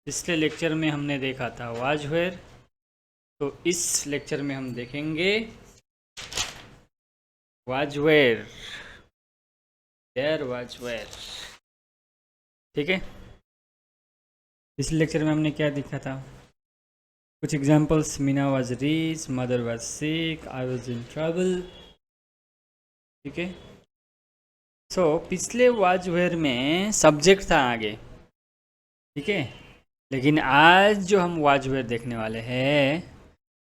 पिछले लेक्चर में हमने देखा था वाज वेयर, तो इस लेक्चर में हम देखेंगे was were, there was were. ठीक है, पिछले लेक्चर में हमने क्या देखा था? कुछ examples. Meena was rich, mother was sick, I was in trouble. ठीक है, सो पिछले वाज वेयर में सब्जेक्ट था आगे। ठीक है, लेकिन आज जो हम वाज वेयर देखने वाले हैं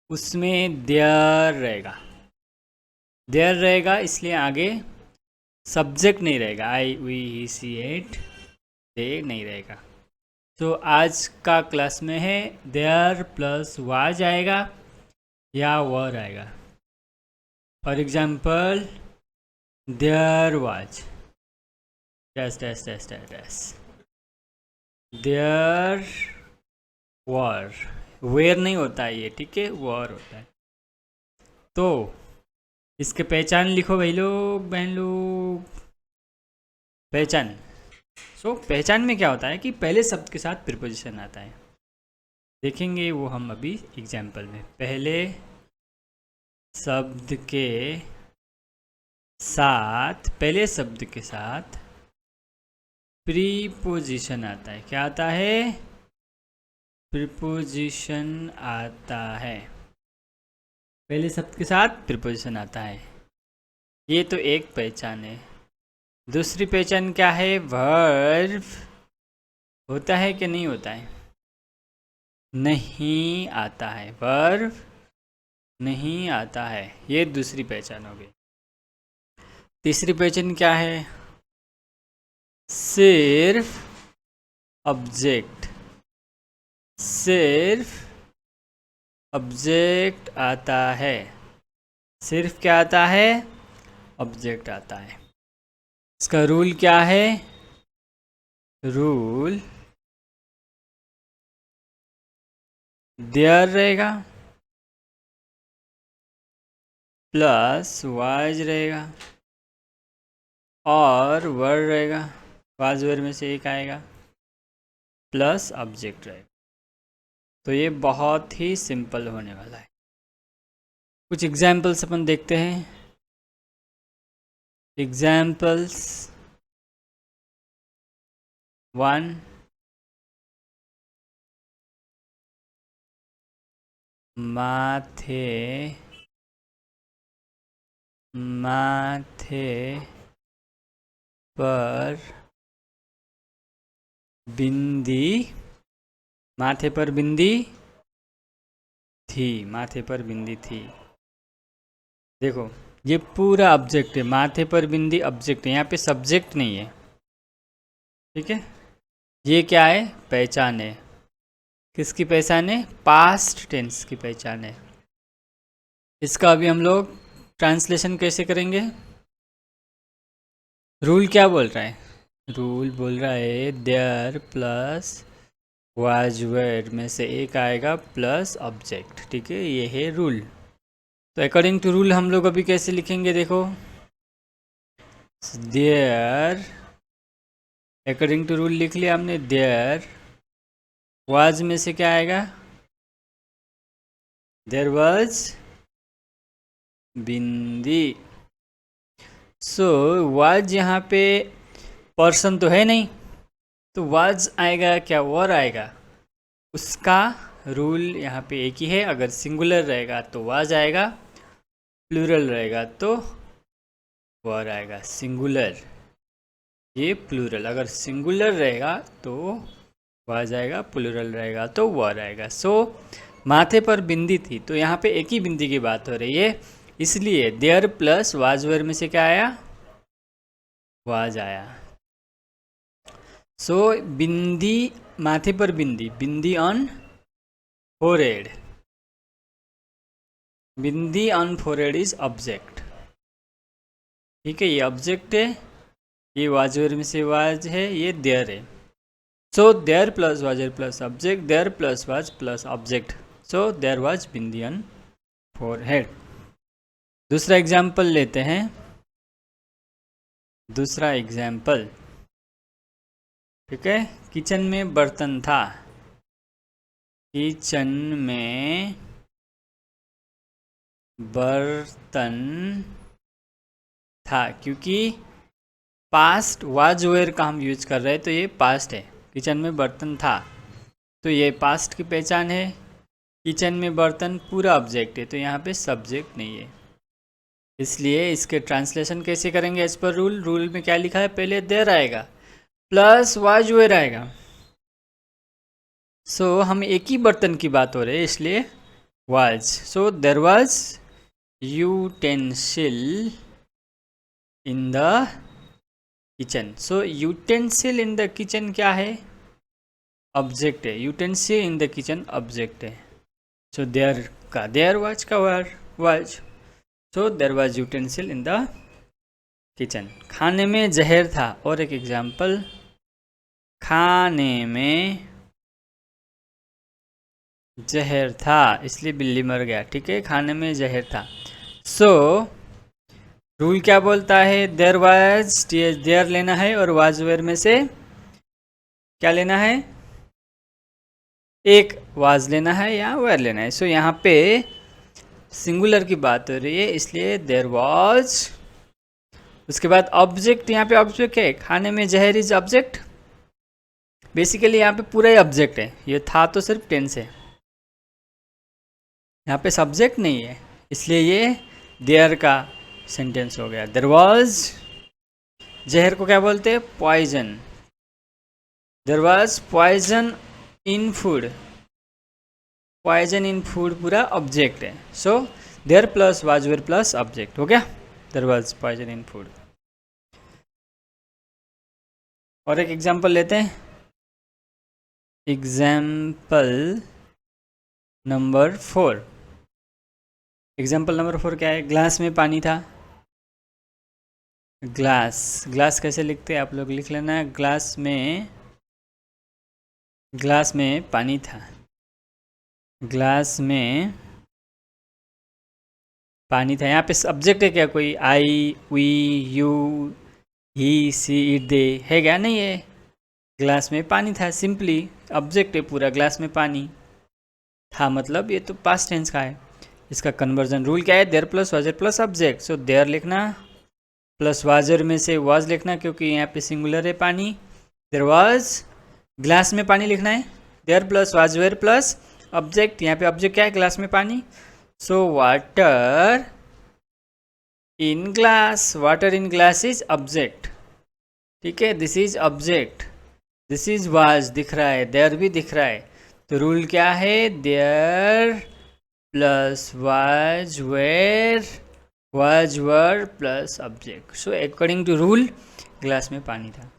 उसमें देयर रहेगा। देयर रहेगा, इसलिए आगे सब्जेक्ट नहीं रहेगा। आई वी ही सी एट दे नहीं रहेगा। तो आज का क्लास में है देयर प्लस वाज आएगा या वर आएगा। For example, there was dash dash dash dash dash, there were. Were नहीं होता है ये, ठीक है, वर होता है। तो इसके पहचान लिखो भाई लोग, बहन लोग, पहचान। पहचान में क्या होता है कि पहले शब्द के साथ प्रीपोजिशन आता है। देखेंगे वो हम अभी एग्जाम्पल में। पहले शब्द के साथ, पहले शब्द के साथ प्रीपोजिशन आता है। क्या आता है? प्रीपोजिशन आता है। पहले शब्द के साथ प्रीपोजिशन आता है। ये तो एक पहचान है। दूसरी पहचान क्या है? वर्ब होता है कि नहीं होता है? नहीं आता है। वर्ब नहीं आता है, ये दूसरी पहचान हो गई। तीसरी पहचान क्या है? सिर्फ ऑब्जेक्ट, सिर्फ ऑब्जेक्ट आता है। सिर्फ क्या आता है? ऑब्जेक्ट आता है। इसका रूल क्या है? रूल देयर रहेगा प्लस वाज रहेगा और वर रहेगा। वाज वर में से एक आएगा प्लस ऑब्जेक्ट रहेगा। तो ये बहुत ही सिंपल होने वाला है। कुछ एग्जाम्पल्स अपन देखते हैं। एग्जाम्पल्स 1, माथे माथे पर बिंदी, माथे पर बिंदी थी, माथे पर बिंदी थी। देखो, ये पूरा ऑब्जेक्ट है। माथे पर बिंदी ऑब्जेक्ट है, यहाँ पे सब्जेक्ट नहीं है। ठीक है, ये क्या है? पहचान है। किसकी पहचान है? पास्ट टेंस की पहचान है। इसका अभी हम लोग ट्रांसलेशन कैसे करेंगे? रूल क्या बोल रहा है? रूल बोल रहा है देयर प्लस वाज वेयर में से एक आएगा प्लस ऑब्जेक्ट। ठीक है, ये है रूल। तो अकॉर्डिंग टू रूल हम लोग अभी कैसे लिखेंगे? देखो, देयर, अकॉर्डिंग टू रूल लिख लिया हमने। देयर वाज में से क्या आएगा? There was bindi. So was यहाँ पे पर्सन तो है नहीं, तो वाज आएगा क्या? वर आएगा। उसका रूल यहाँ पे एक ही है। अगर सिंगुलर रहेगा तो वाज आएगा, प्लूरल रहेगा तो वर आएगा। सिंगुलर, ये प्लूरल। अगर सिंगुलर रहेगा तो वाज आएगा, प्लूरल रहेगा तो वर आएगा। सो माथे पर बिंदी थी, तो यहाँ पे एक ही बिंदी की बात हो रही है, इसलिए देयर प्लस वाज वेयर में से क्या आया? वाज आया। सो बिंदी, माथे पर bindi, bindi on forehead, bindi on forehead is object. ठीक है, ये ऑब्जेक्ट है, ये वाज वेयर में से वाज है, ये देयर है। So there plus was plus object, there plus was plus object. So there was bindi on forehead. दूसरा एग्जाम्पल लेते हैं। दूसरा एग्जाम्पल, ठीक है, किचन में बर्तन था। किचन में बर्तन था, क्योंकि पास्ट वाज वेयर का हम यूज कर रहे हैं तो ये पास्ट है। किचन में बर्तन था तो ये पास्ट की पहचान है। किचन में बर्तन पूरा ऑब्जेक्ट है तो यहाँ पे सब्जेक्ट नहीं है, इसलिए इसके ट्रांसलेशन कैसे करेंगे एज पर रूल। रूल में क्या लिखा है, पहले देयर आएगा प्लस वाज वेयर आएगा। सो हम एक ही बर्तन की बात हो रही है इसलिए was. So there was utensil in the kitchen. So utensil in the kitchen क्या है, ऑब्जेक्ट है। Utensil in the kitchen object है। सो देयर का देयर वाज का was. So there was utensil in the kitchen. खाने में जहर था, और एक एग्जाम्पल, खाने में जहर था इसलिए बिल्ली मर गया। ठीक है, खाने में जहर था। सो रूल क्या बोलता है, देयर वाज, देयर लेना है और वाज वेयर में से क्या लेना है, एक वाज लेना है या वेयर लेना है। सो यहाँ पे सिंगुलर की बात हो रही है इसलिए देयर वाज। उसके बाद ऑब्जेक्ट, यहाँ पे ऑब्जेक्ट है, खाने में जहर इज ऑब्जेक्ट। बेसिकली यहाँ पे पूरा ही ऑब्जेक्ट है, ये था तो सिर्फ टेंस है, यहाँ पे सब्जेक्ट नहीं है, इसलिए ये देयर का सेंटेंस हो गया। देयर वाज, जहर को क्या बोलते हैं, poison. There was poison in food, poison in food पूरा ऑब्जेक्ट है। So there plus was were plus object हो गया, there was poison in food. और एक एग्जांपल लेते हैं, एग्जाम्पल नंबर 4। एग्जाम्पल नंबर 4 क्या है, ग्लास में पानी था। ग्लास, ग्लास कैसे लिखते हैं आप लोग लिख लेना, ग्लास में पानी था। ग्लास में पानी था, यहाँ पे सब्जेक्ट है क्या कोई, I, we, you, he, she, it, they है क्या, नहीं है। ग्लास में पानी था, सिंपली ऑब्जेक्ट है पूरा, ग्लास में पानी था मतलब ये तो पास्ट टेंस का है। इसका कन्वर्जन रूल क्या है, देयर प्लस वाजर प्लस ऑब्जेक्ट। सो देयर लिखना प्लस वाजर में से वाज लिखना, क्योंकि यहाँ पे सिंगुलर है पानी। देयर वाज, ग्लास में पानी लिखना है, there plus was were plus object. यहाँ पे ऑब्जेक्ट क्या है, ग्लास में पानी। So water in glass, water in glass is object. ठीक है, this is object, this is was दिख रहा है, देयर भी दिख रहा है। तो रूल क्या है, there plus was were, was were plus object. So according to rule glass में पानी था।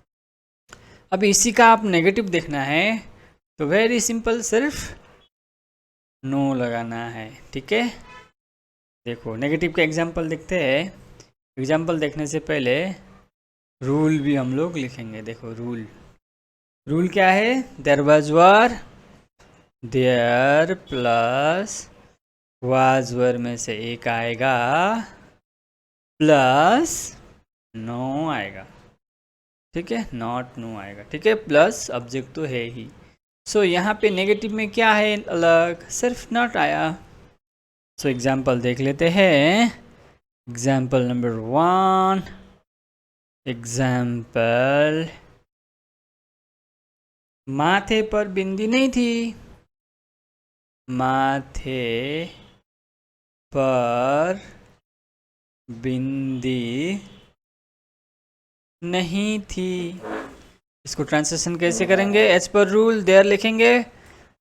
अब इसी का आप नेगेटिव देखना है तो वेरी सिंपल, सिर्फ नो लगाना है। ठीक है, देखो नेगेटिव का एग्जाम्पल देखते हैं। एग्जाम्पल देखने से पहले रूल भी हम लोग लिखेंगे। देखो रूल, रूल क्या है, there was were, there plus was were में से एक आएगा प्लस नो आएगा। ठीक है, नॉट नो आएगा। ठीक है, प्लस ऑब्जेक्ट तो है ही। सो यहाँ पे नेगेटिव में क्या है अलग, सिर्फ नॉट आया। सो एग्जाम्पल देख लेते हैं। एग्जाम्पल नंबर 1, एग्जाम्पल, माथे पर बिंदी नहीं थी। माथे पर बिंदी नहीं थी। इसको ट्रांसलेशन कैसे करेंगे, एज पर रूल देयर लिखेंगे।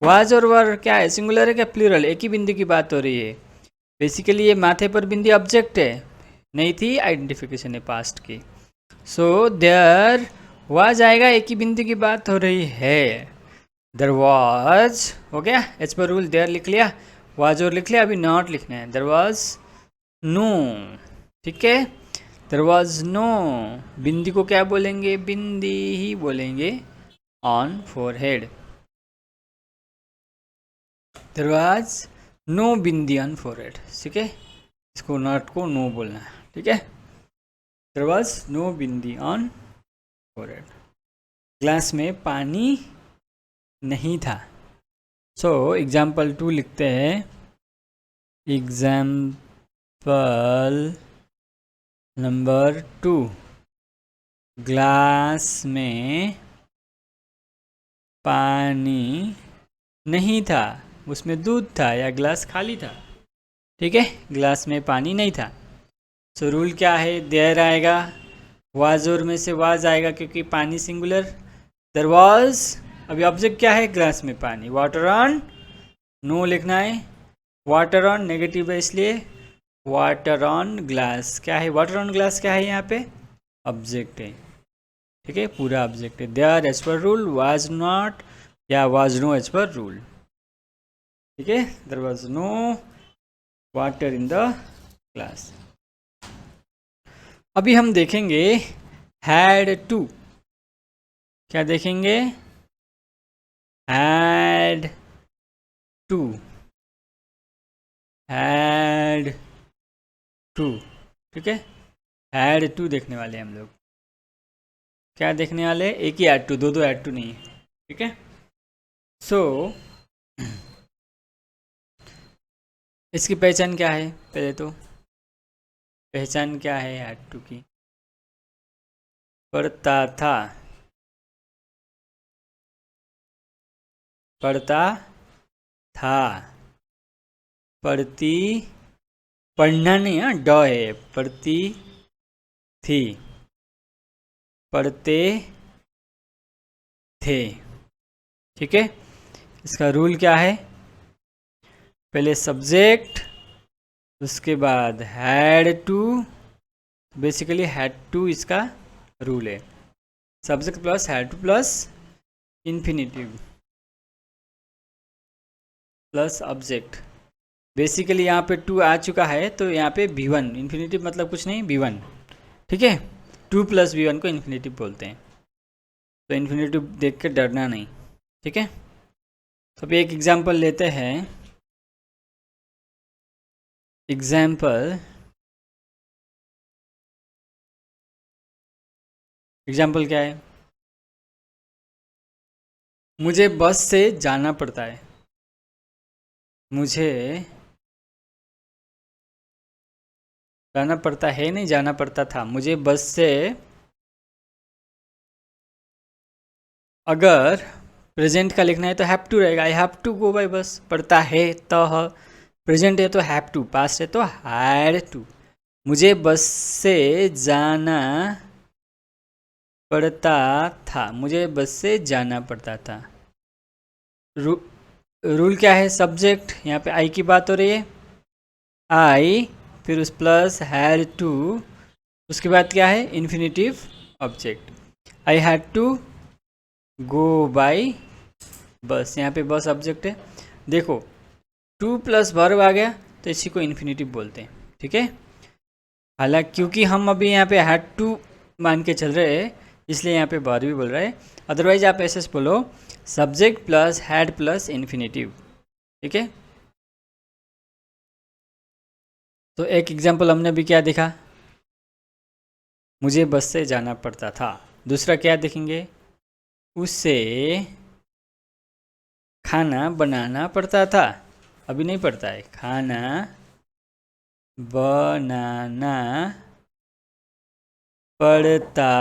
वाज और वर क्या है, सिंगुलर है क्या प्लूरल, एक ही बिंदी की बात हो रही है। बेसिकली ये माथे पर बिंदी ऑब्जेक्ट है, नहीं थी आइडेंटिफिकेशन है पास्ट की। सो देयर वाज आएगा, एक ही बिंदी की बात हो रही है। देयर वाज हो गया, एज पर रूल देयर लिख लिया, वाज और लिख लिया, अभी नॉट लिखना है। There was no. ठीक है, देयर वाज नो, बिंदी को क्या बोलेंगे, बिंदी ही बोलेंगे, on forehead. There was no bindi on forehead. ठीक है, इसको नॉट को नो बोलना है। ठीक है, there was no bindi on forehead. Glass में पानी नहीं था। सो एग्जाम्पल 2 लिखते हैं। एग्जाम्पल नंबर 2, ग्लास में पानी नहीं था, उसमें दूध था या ग्लास खाली था। ठीक है, ग्लास में पानी नहीं था। सो रूल क्या है, देयर आएगा, वाज और में से वाज आएगा क्योंकि पानी सिंगुलर, देयर वाज। अभी ऑब्जेक्ट क्या है, ग्लास में पानी। वाटर ऑन, नो लिखना है, वाटर ऑन नेगेटिव है इसलिए वाटर ऑन ग्लास। क्या है, वाटर ऑन ग्लास क्या है यहाँ पे, ऑब्जेक्ट है। ठीक है, पूरा ऑब्जेक्ट है। There as per rule, was not या was no as per rule. ठीक है, there was no water in the glass. अभी हम देखेंगे हैड टू। क्या देखेंगे, हैड टू, हैड टू। ठीक है, हैड टू देखने वाले हैं हम लोग। क्या देखने वाले, एक ही ऐड टू, दो ऐड टू नहीं है। ठीक है, सो इसकी पहचान क्या है, पहले तो पहचान क्या है ऐड टू की, पढ़ता था, पढ़ता था, पढ़ती, पढ़ना नहीं, हाँ ड है, पढ़ती थी, पढ़ते थे। ठीक है, इसका रूल क्या है, पहले सब्जेक्ट, उसके बाद had to. Basically had to इसका रूल है, subject plus had to plus infinitive plus object. Basically यहाँ पे टू आ चुका है तो यहाँ पे V1, इन्फिनिटिव मतलब कुछ नहीं, V1। ठीक है, टू प्लस V1 को इन्फिनिटिव बोलते हैं, तो इन्फिनिटिव देख के डरना नहीं। ठीक है, तो अभी एक एग्जांपल लेते हैं। एग्जाम्पल क्या है, मुझे बस से जाना पड़ता है, मुझे जाना पड़ता है, नहीं जाना पड़ता था, मुझे बस से। अगर प्रेजेंट का लिखना है तो हैव टू रहेगा, I have to go by bus. पड़ता है तो प्रेजेंट है तो हैव टू, पास्ट है तो हैड टू। मुझे बस से जाना पड़ता था, मुझे बस से जाना पड़ता था। रूल क्या है, सब्जेक्ट, यहाँ पे आई की बात हो रही है, आई, फिर उस प्लस हैड टू, उसके बाद क्या है, infinitive object. I had to go by bus, यहाँ पे बस ऑब्जेक्ट है। देखो टू प्लस वर्ब आ गया तो इसी को इन्फिनिटिव बोलते हैं। ठीक है, हालांकि क्योंकि हम अभी यहाँ पे हैड टू मान के चल रहे हैं इसलिए यहाँ पे वर्ब भी बोल रहे हैं, अदरवाइज आप ऐसे बोलो subject plus had plus infinitive. ठीक है, तो एक एग्जांपल हमने भी क्या देखा, मुझे बस से जाना पड़ता था। दूसरा क्या देखेंगे, उसे खाना बनाना पड़ता था, अभी नहीं पड़ता है, खाना बनाना पड़ता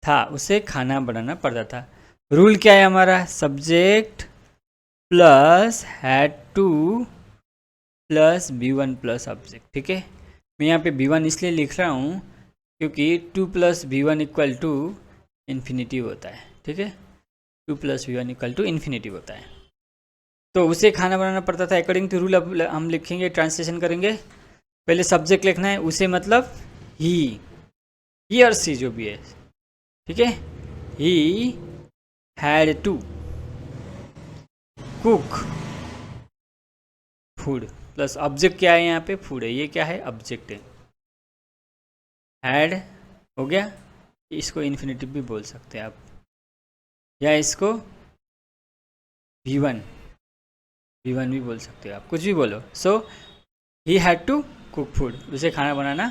था, उसे खाना बनाना पड़ता था। रूल क्या है हमारा, subject plus had to plus V1 plus object. ठीक है, मैं यहाँ पे V1 इसलिए लिख रहा हूँ क्योंकि 2 plus V1 equal to infinitive होता है। ठीक है, 2 plus V1 equal to infinitive होता है, तो उसे खाना बनाना पड़ता था। अकॉर्डिंग टू रूल अब हम लिखेंगे, ट्रांसलेशन करेंगे। पहले सब्जेक्ट लिखना है, उसे मतलब ही और सी जो भी है। ठीक है, he had to cook food, plus object क्या है यहाँ पे, फूड है, ये क्या है, ऑब्जेक्ट है। हैड हो गया, इसको इन्फिनिटिव भी बोल सकते हैं आप, या इसको V1 भी बोल सकते हो आप, कुछ भी बोलो। So he had to cook food, उसे खाना बनाना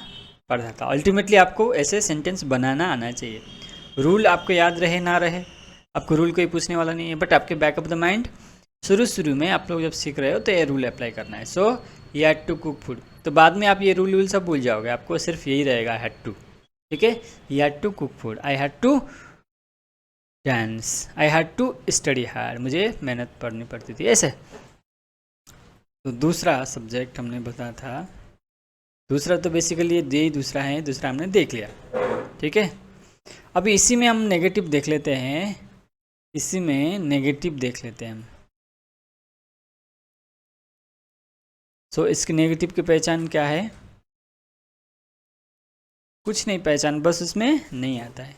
पड़ता था। अल्टीमेटली आपको ऐसे सेंटेंस बनाना आना चाहिए। रूल आपको याद रहे ना रहे, आपको रूल कोई पूछने वाला नहीं है, बट आपके बैक ऑफ द माइंड शुरू में आप लोग जब सीख रहे हो तो ये रूल अप्लाई करना है। So he had to cook food, तो बाद में आप ये रूल सब भूल जाओगे, आपको सिर्फ यही रहेगा हैड टू। ठीक है, he had to cook food, I had to dance, I had to study hard, मुझे मेहनत पढ़नी पड़ती थी, ऐसे। तो दूसरा सब्जेक्ट हमने बताया था, दूसरा तो बेसिकली ये दूसरा है, दूसरा हमने देख लिया। ठीक है, अभी इसी में हम नेगेटिव देख लेते हैं, इसी में नेगेटिव देख लेते हैं हम। सो इसकी नेगेटिव की पहचान क्या है? कुछ नहीं पहचान, बस उसमें नहीं आता है।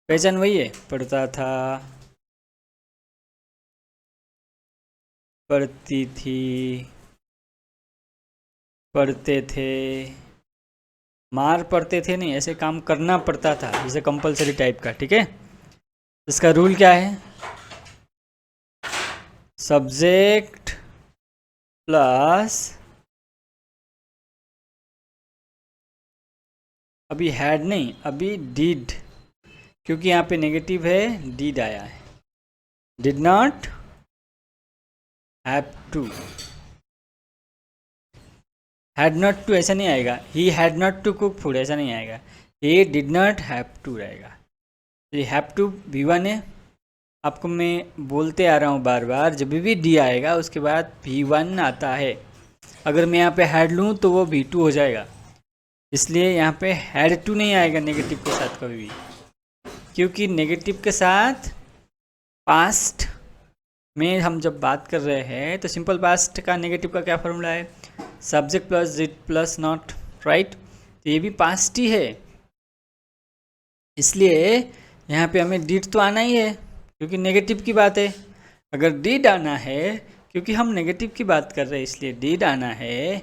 पहचान वही है, पढ़ता था, पढ़ती थी, पढ़ते थे, मार पड़ते थे नहीं, ऐसे काम करना पड़ता था, जैसे कंपलसरी टाइप का। ठीक है, इसका रूल क्या है? सब्जेक्ट प्लस, अभी हैड नहीं, अभी डिड, क्योंकि यहाँ पे नेगेटिव है, डिड आया है। Did not have to, had not to ऐसा नहीं आएगा, he had not to cook food ऐसा नहीं आएगा, he did not have to रहेगा। ये हैव टू V1 है, आपको मैं बोलते आ रहा हूँ बार बार, जब भी डी आएगा उसके बाद V1 आता है। अगर मैं यहाँ पे हैड लूँ तो वो V2 हो जाएगा, इसलिए यहाँ पे हैड टू नहीं आएगा नेगेटिव के साथ कभी भी, क्योंकि नेगेटिव के साथ पास्ट में हम जब बात कर रहे हैं तो सिंपल पास्ट का नेगेटिव का क्या फॉर्मूला है? Subject plus did plus not, right. तो ये भी पास्ट ही है, इसलिए यहाँ पे हमें डिड तो आना ही है क्योंकि नेगेटिव की बात है। अगर डिड आना है, क्योंकि हम नेगेटिव की बात कर रहे हैं इसलिए डिड आना है,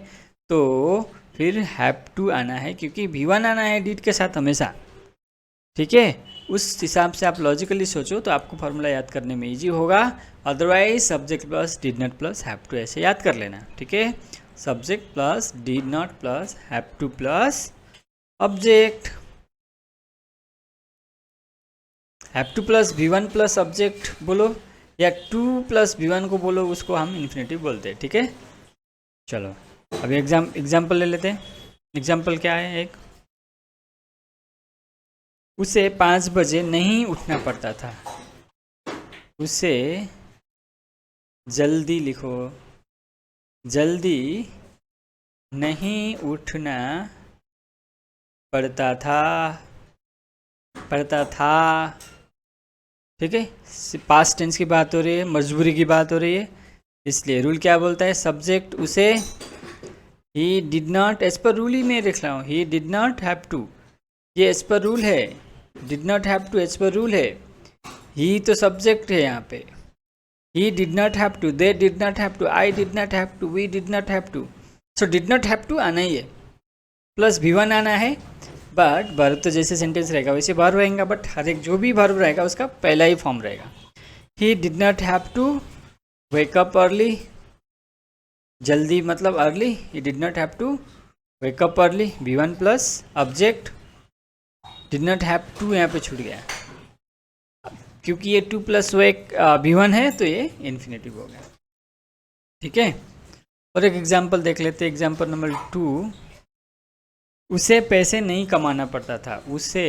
तो फिर हैव टू आना है क्योंकि V1 आना है डिड के साथ हमेशा। ठीक है, उस हिसाब से आप लॉजिकली सोचो तो आपको फार्मूला याद करने में इजी होगा। Otherwise subject plus did not plus have to ऐसे याद कर लेना। ठीक है, subject plus did not plus have to plus object, have to plus V1 plus object बोलो, या 2 प्लस V1 को बोलो, उसको हम इन्फिनेटिव बोलते हैं। ठीक है, चलो अभी एग्जाम्पल ले लेते हैं। एग्जाम्पल क्या है? एक, उसे 5 बजे नहीं उठना पड़ता था, उसे जल्दी लिखो, जल्दी नहीं उठना पड़ता था, पड़ता था। ठीक है, पास्ट टेंस की बात हो रही है, मजबूरी की बात हो रही है, इसलिए रूल क्या बोलता है? सब्जेक्ट उसे, he did not, as per rule ही मैं लिख रहा हूँ, he did not have to, ये एज पर रूल है, did not have to as per rule है, ही तो सब्जेक्ट है यहाँ पे, he did not have to, they did not have to, I did not have to, we did not have to, so did not have to आना ही है, plus V1 आना है। बट वर्ब तो जैसे सेंटेंस रहेगा वैसे वर्ब रहेगा, बट हर एक जो भी वर्ब रहेगा उसका पहला ही फॉर्म रहेगा। He did not have to wake up early, जल्दी मतलब early, he did not have to wake up early, V1 plus object, did not have to यहाँ पे छूट गया क्योंकि ये 2 प्लस V1 है तो ये इन्फिनेटिव हो गया। ठीक है, और एक एग्जाम्पल देख लेते हैं, एग्जाम्पल नंबर 2, उसे पैसे नहीं कमाना पड़ता था, उसे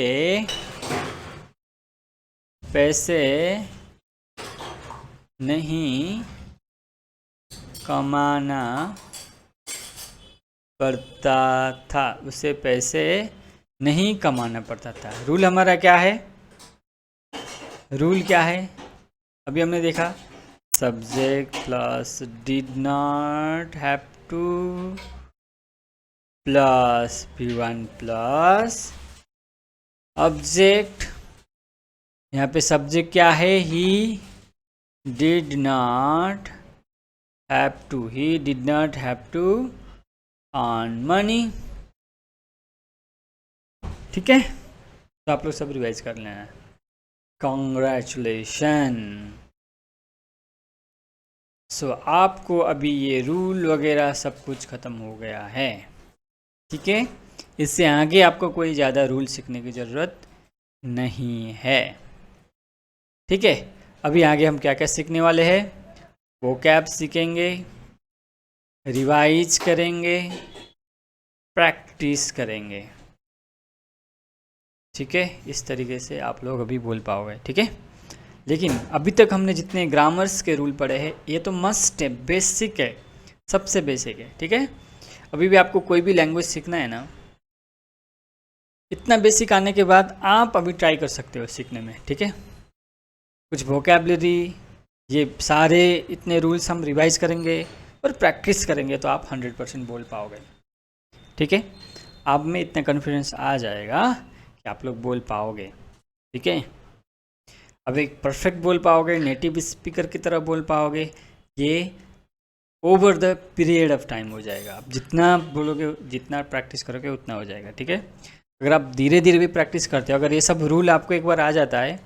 पैसे नहीं कमाना पड़ता था, उसे पैसे नहीं कमाना पड़ता था। रूल हमारा क्या है? रूल क्या है? अभी हमने देखा subject plus did not have to plus V1 plus object, यहाँ पे सब्जेक्ट क्या है? He did not have to, he did not have to earn money. ठीक है, तो आप लोग सब रिवाइज कर लेना। कॉन्ग्रेचुलेशन। सो आपको अभी ये रूल वगैरह सब कुछ ख़त्म हो गया है। ठीक है, इससे आगे आपको कोई ज़्यादा रूल सीखने की ज़रूरत नहीं है। ठीक है, अभी आगे हम क्या क्या सीखने वाले हैं? वोकैब सीखेंगे, रिवाइज करेंगे, प्रैक्टिस करेंगे। ठीक है, इस तरीके से आप लोग अभी बोल पाओगे। ठीक है, लेकिन अभी तक हमने जितने ग्रामर्स के रूल पढ़े हैं ये तो मस्ट है, बेसिक है, सबसे बेसिक है। ठीक है, अभी भी आपको कोई भी लैंग्वेज सीखना है ना, इतना बेसिक आने के बाद आप अभी ट्राई कर सकते हो सीखने में। ठीक है, कुछ वोकैबलरी, ये सारे इतने रूल्स हम रिवाइज करेंगे और प्रैक्टिस करेंगे तो आप 100% बोल पाओगे। ठीक है, आप में इतना कॉन्फिडेंस आ जाएगा कि आप लोग बोल पाओगे। ठीक है, अब एक परफेक्ट बोल पाओगे, नेटिव स्पीकर की तरह बोल पाओगे, ये over the period of time हो जाएगा। आप जितना बोलोगे, जितना प्रैक्टिस करोगे उतना हो जाएगा। ठीक है, अगर आप धीरे धीरे भी प्रैक्टिस करते हो, अगर ये सब रूल आपको एक बार आ जाता है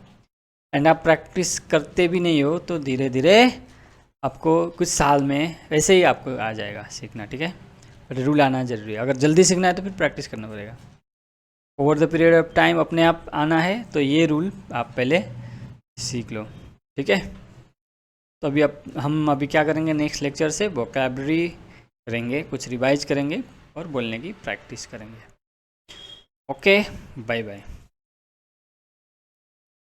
एंड आप प्रैक्टिस करते भी नहीं हो, तो धीरे धीरे आपको कुछ साल में वैसे ही आपको आ जाएगा सीखना। ठीक है, बट रूल आना ज़रूरी है। अगर जल्दी सीखना है तो फिर प्रैक्टिस करना पड़ेगा। Over the period of time अपने आप आना है तो ये रूल आप पहले सीख लो। ठीक है, तो अभी हम अभी क्या करेंगे, नेक्स्ट लेक्चर से वोकैबलरी करेंगे, कुछ रिवाइज करेंगे और बोलने की प्रैक्टिस करेंगे। Okay, bye bye.